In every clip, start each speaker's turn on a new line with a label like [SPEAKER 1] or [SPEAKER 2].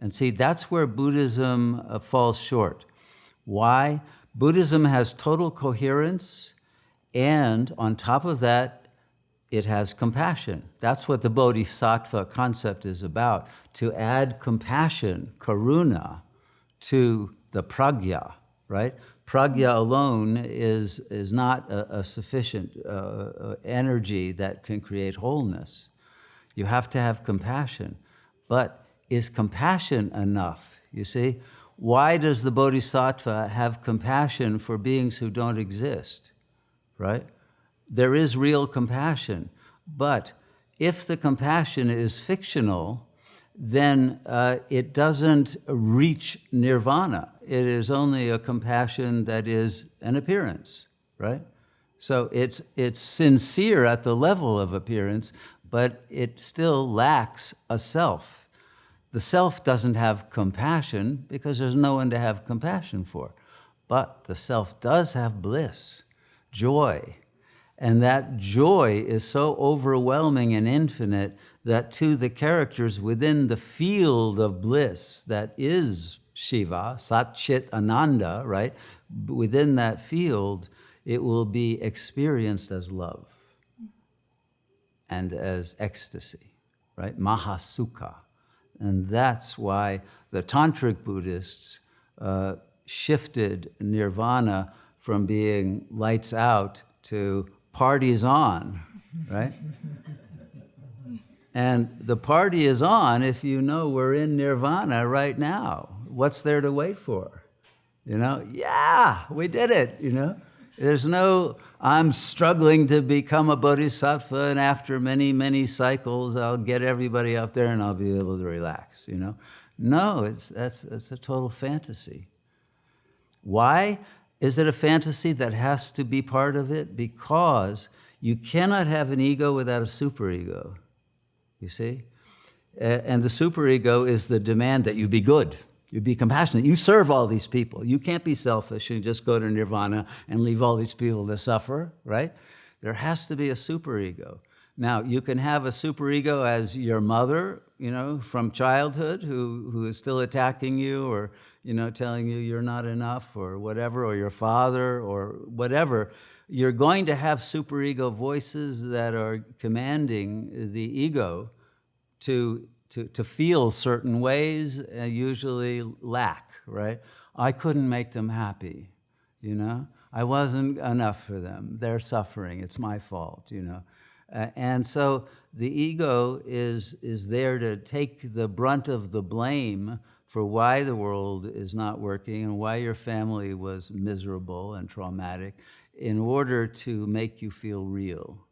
[SPEAKER 1] And see, that's where Buddhism falls short. Why? Buddhism has total coherence, and on top of that, it has compassion. That's what the bodhisattva concept is about, to add compassion, karuna, to the pragya, right? Pragya alone is not a sufficient energy that can create wholeness. You have to have compassion. But is compassion enough? You see? Why does the bodhisattva have compassion for beings who don't exist? Right? There is real compassion. But if the compassion is fictional, then it doesn't reach nirvana. It is only a compassion that is an appearance, right? So it's sincere at the level of appearance, but it still lacks a self. The self doesn't have compassion because there's no one to have compassion for. But the self does have bliss, joy. And that joy is so overwhelming and infinite that to the characters within the field of bliss that is Shiva, Sat Chit Ananda, right? Within that field, it will be experienced as love and as ecstasy, right? Mahasukha. And that's why the Tantric Buddhists shifted nirvana from being lights out to parties on, right? And the party is on if you know we're in nirvana right now. What's there to wait for? You know, yeah, we did it, you know. There's no, I'm struggling to become a bodhisattva and after many, many cycles I'll get everybody up there and I'll be able to relax, you know. No, that's a total fantasy. Why is it a fantasy that has to be part of it? Because you cannot have an ego without a superego, you see? And the superego is the demand that you be good. You be compassionate. You serve all these people. You can't be selfish and just go to nirvana and leave all these people to suffer, right? There has to be a superego. Now, you can have a superego as your mother, you know, from childhood who is still attacking you or, you know, telling you you're not enough or whatever, or your father or whatever. You're going to have superego voices that are commanding the ego to feel certain ways, usually lack, right? I couldn't make them happy, you know? I wasn't enough for them. They're suffering. It's my fault, you know? And so the ego is there to take the brunt of the blame for why the world is not working and why your family was miserable and traumatic in order to make you feel real.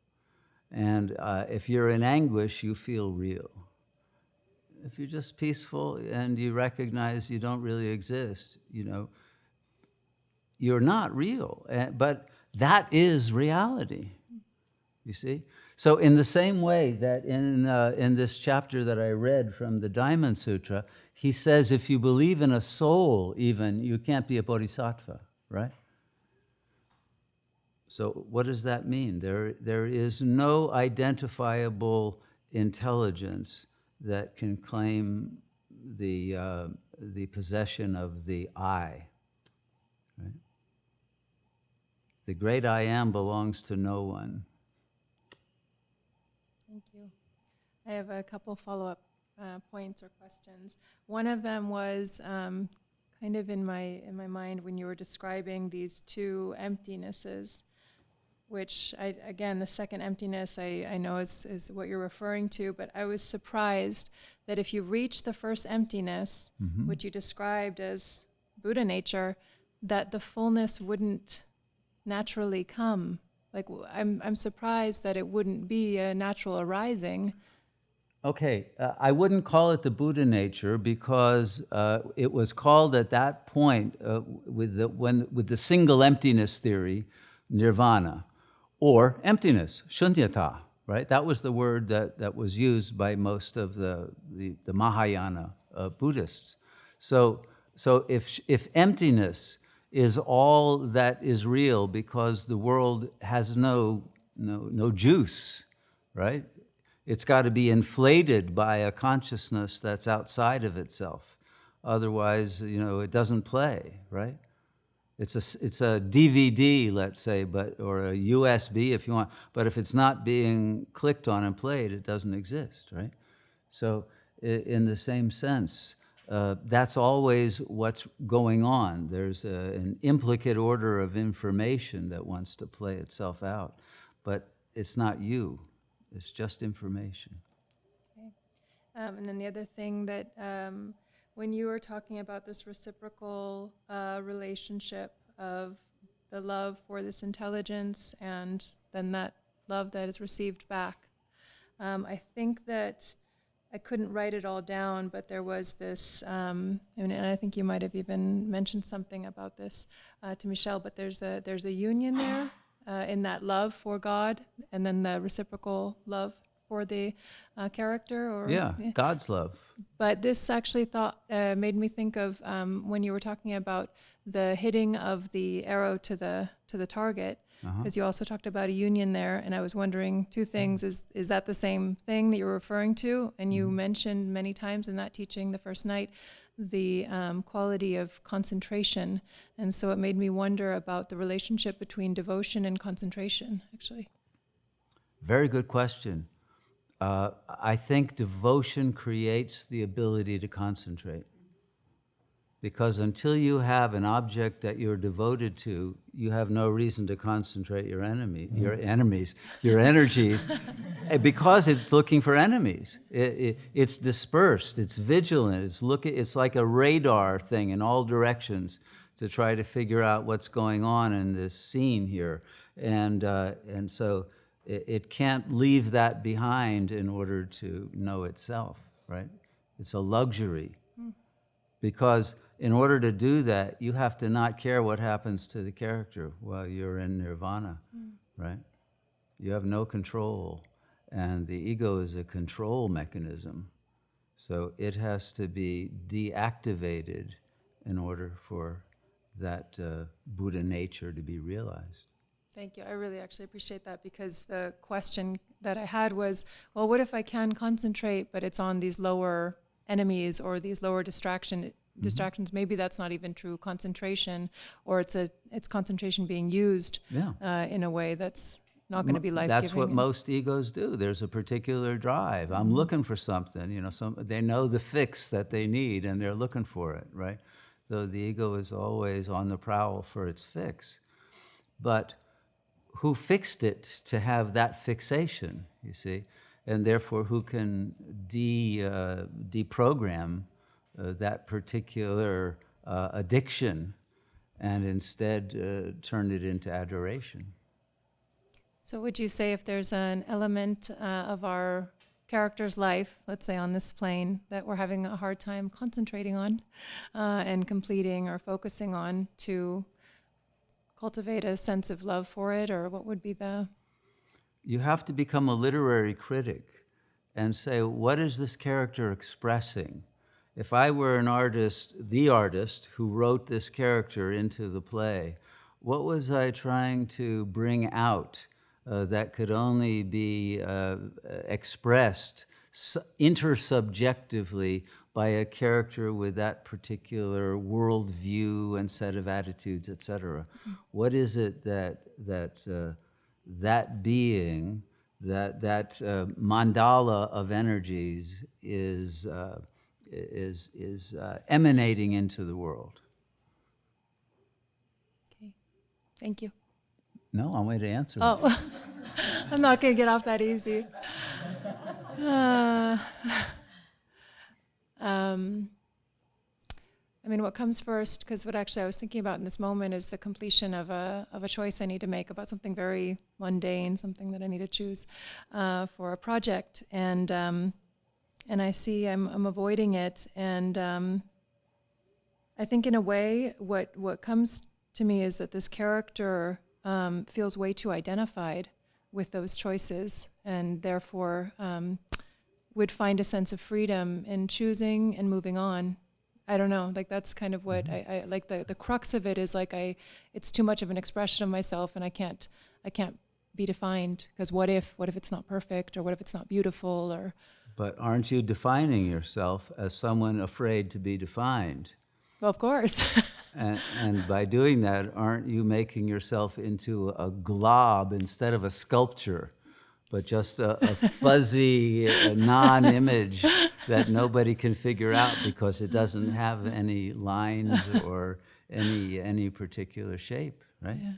[SPEAKER 1] And if you're in anguish, you feel real. If you're just peaceful and you recognize you don't really exist, you know, you're not real. But that is reality, you see? So in the same way that in this chapter that I read from the Diamond Sutra, he says if you believe in a soul even, you can't be a bodhisattva, right? So what does that mean? There is no identifiable intelligence that can claim the possession of the I. Right? The great I am belongs to no one.
[SPEAKER 2] Thank you. I have a couple follow-up points or questions. One of them was kind of in my mind when you were describing these two emptinesses, which, again, the second emptiness I know is what you're referring to, but I was surprised that if you reach the first emptiness, which you described as Buddha nature, that the fullness wouldn't naturally come. Like, I'm surprised that it wouldn't be a natural arising.
[SPEAKER 1] Okay, I wouldn't call it the Buddha nature because it was called at that point with the single emptiness theory, nirvana. Or emptiness, shunyata, right? That was the word that was used by most of the Mahayana Buddhists. So if emptiness is all that is real because the world has no juice, right? It's got to be inflated by a consciousness that's outside of itself. Otherwise, it doesn't play, right? It's a DVD, let's say, or a USB if you want. But if it's not being clicked on and played, it doesn't exist, right? So in the same sense, that's always what's going on. There's an implicate order of information that wants to play itself out, but it's not you. It's just information.
[SPEAKER 2] Okay. And then the other thing that when you were talking about this reciprocal relationship of the love for this intelligence and then that love that is received back, I think that I couldn't write it all down, but there was this, and I think you might have even mentioned something about this to Michelle, but there's a union there in that love for God and then the reciprocal love for the character. Or
[SPEAKER 1] Yeah, God's love.
[SPEAKER 2] But this actually made me think of when you were talking about the hitting of the arrow to the target, because you also talked about a union there, and I was wondering two things. Is that the same thing that you're referring to? And you mentioned many times in that teaching the first night the quality of concentration, and so it made me wonder about the relationship between devotion and concentration, actually.
[SPEAKER 1] Very good question. I think devotion creates the ability to concentrate. Because until you have an object that you're devoted to, you have no reason to concentrate your energies, because it's looking for enemies. It's dispersed, it's vigilant, it's like a radar thing in all directions to try to figure out what's going on in this scene here. And so it can't leave that behind in order to know itself, right? It's a luxury. Because in order to do that, you have to not care what happens to the character while you're in nirvana, right? You have no control. And the ego is a control mechanism. So it has to be deactivated in order for that Buddha nature to be realized.
[SPEAKER 2] Thank you. I really actually appreciate that, because the question that I had was, well, what if I can concentrate, but it's on these lower enemies or these lower distractions? Maybe that's not even true concentration, or it's concentration being used in a way that's not going to be life-giving.
[SPEAKER 1] That's what most egos do. There's a particular drive. I'm looking for something. They know the fix that they need, and they're looking for it, right? So the ego is always on the prowl for its fix. But who fixed it to have that fixation, you see? And therefore, who can deprogram that particular addiction and instead turn it into adoration?
[SPEAKER 2] So would you say if there's an element of our character's life, let's say on this plane, that we're having a hard time concentrating on and completing or focusing on, to cultivate a sense of love for it, or what would be the...
[SPEAKER 1] You have to become a literary critic and say, what is this character expressing? If I were an artist, the artist who wrote this character into the play, what was I trying to bring out that could only be expressed intersubjectively by a character with that particular worldview and set of attitudes, etc.? What is it that being, that mandala of energies is emanating into the world?
[SPEAKER 2] Okay, thank you.
[SPEAKER 1] No, I'm waiting to answer.
[SPEAKER 2] Oh, I'm not going to get off that easy. I mean, what comes first, because what actually I was thinking about in this moment is the completion of a choice I need to make about something very mundane, something that I need to choose for a project. And I see I'm avoiding it. And I think in a way, what comes to me is that this character feels way too identified with those choices, and therefore would find a sense of freedom in choosing and moving on. I don't know, like that's kind of what I like. The crux of it is like it's too much of an expression of myself, and I can't be defined, because what if it's not perfect, or what if it's not beautiful, or...
[SPEAKER 1] But aren't you defining yourself as someone afraid to be defined?
[SPEAKER 2] Well, of course.
[SPEAKER 1] And by doing that, aren't you making yourself into a glob instead of a sculpture, but just a fuzzy non-image that nobody can figure out because it doesn't have any lines or any particular shape, right?
[SPEAKER 2] Yeah.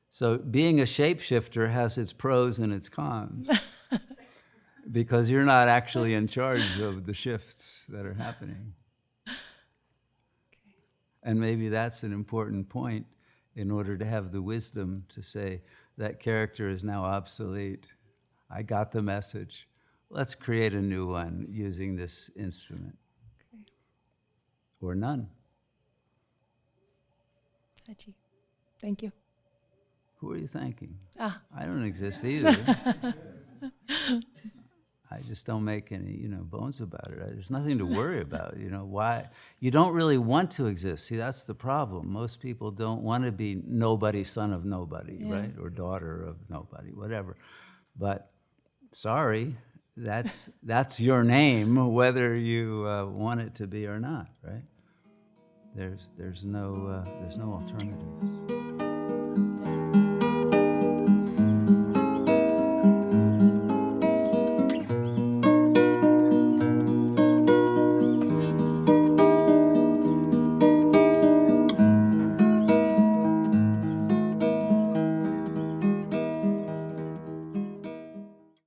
[SPEAKER 1] So being a shapeshifter has its pros and its cons because you're not actually in charge of the shifts that are happening. And maybe that's an important point in order to have the wisdom to say, that character is now obsolete. I got the message. Let's create a new one using this instrument.
[SPEAKER 2] Okay.
[SPEAKER 1] Or none.
[SPEAKER 2] Hachi. Thank you.
[SPEAKER 1] Who are you thanking?
[SPEAKER 2] Ah.
[SPEAKER 1] I don't exist either. I just don't make any, bones about it. There's nothing to worry about. Why? You don't really want to exist. See, that's the problem. Most people don't want to be nobody, son of nobody,
[SPEAKER 2] Yeah.
[SPEAKER 1] right? Or daughter of nobody, whatever. But sorry, that's your name, whether you want it to be or not, right? There's no alternatives.